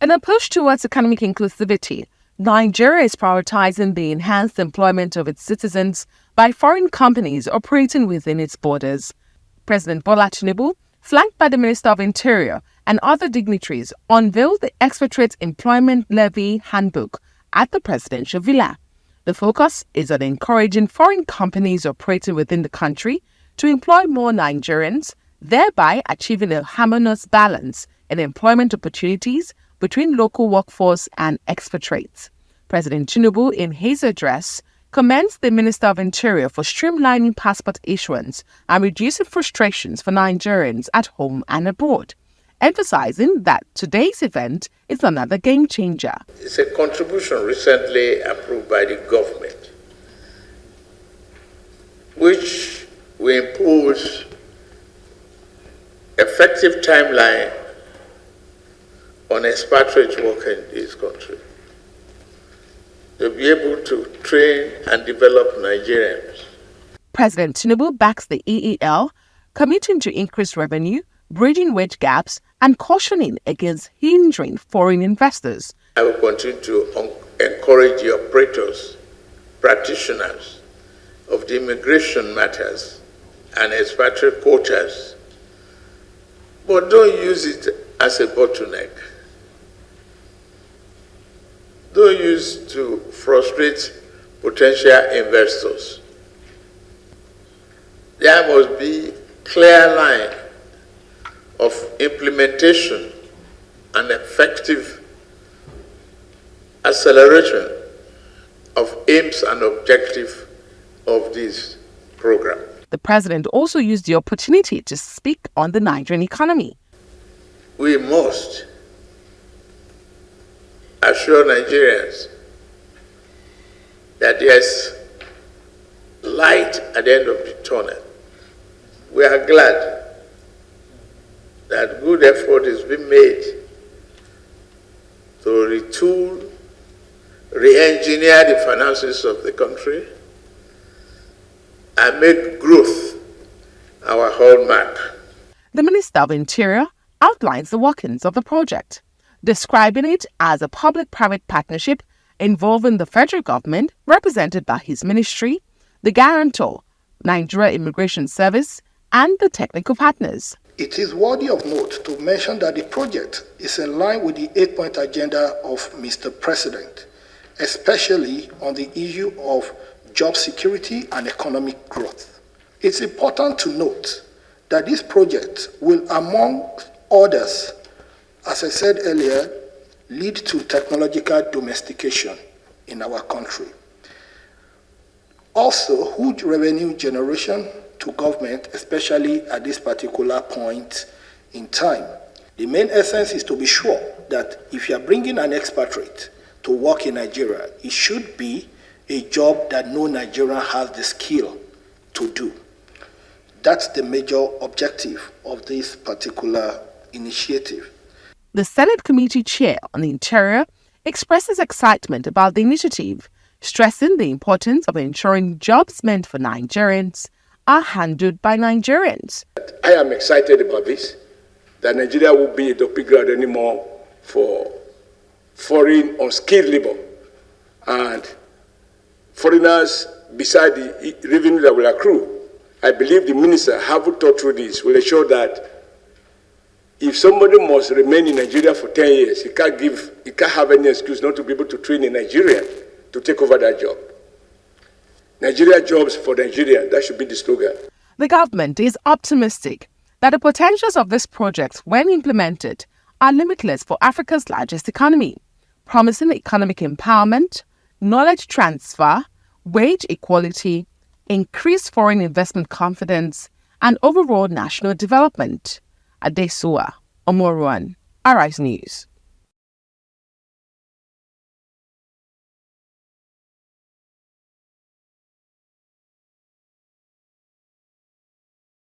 In a push towards economic inclusivity, Nigeria is prioritizing the enhanced employment of its citizens by foreign companies operating within its borders. President Bola Tinubu, flanked by the Minister of Interior and other dignitaries, unveiled the Expatriate Employment Levy Handbook at the presidential villa. The focus is on encouraging foreign companies operating within the country to employ more Nigerians, thereby achieving a harmonious balance in employment opportunities between local workforce and expatriates. President Tinubu, in his address, commends the Minister of Interior for streamlining passport issuance and reducing frustrations for Nigerians at home and abroad, emphasizing that today's event is another game changer. It's a contribution recently approved by the government, which will impose effective timeline on expatriates working in this country. To be able to train and develop Nigerians. President Tinubu backs the EEL, committing to increase revenue, bridging wage gaps, and cautioning against hindering foreign investors. I will continue to encourage the operators, practitioners of the immigration matters and expatriate quotas, but don't use it as a bottleneck. Don't use to frustrate potential investors. There must be clear line of implementation and effective acceleration of aims and objectives of this program. The president also used the opportunity to speak on the Nigerian economy. We must assure Nigerians that there's light at the end of the tunnel. We are glad that good effort is being made to retool, re-engineer the finances of the country, and make growth our hallmark. The Minister of Interior outlines the workings of the project, describing it as a public-private partnership involving the federal government, represented by his ministry, the guarantor, Nigeria Immigration Service, and the technical partners. It is worthy of note to mention that the project is in line with the 8-point agenda of Mr. President, especially on the issue of job security and economic growth. It's important to note that this project will, among others, as I said earlier, lead to technological domestication in our country. Also, huge revenue generation to government, especially at this particular point in time. The main essence is to be sure that if you are bringing an expatriate to work in Nigeria, it should be a job that no Nigerian has the skill to do. That's the major objective of this particular initiative. The Senate Committee Chair on the Interior expresses excitement about the initiative, stressing the importance of ensuring jobs meant for Nigerians are handled by Nigerians. I am excited about this, that Nigeria will be a dumping ground anymore for foreign unskilled labor, and foreigners, beside the revenue that will accrue. I believe the minister, having thought through this, will ensure that if somebody must remain in Nigeria for 10 years, he can't have any excuse not to be able to train a Nigerian to take over that job. Nigeria jobs for Nigeria, that should be the slogan. The government is optimistic that the potentials of this project, when implemented, are limitless for Africa's largest economy, promising economic empowerment, knowledge transfer, wage equality, increased foreign investment confidence, and overall national development. Adesua Omoruan, Arise News.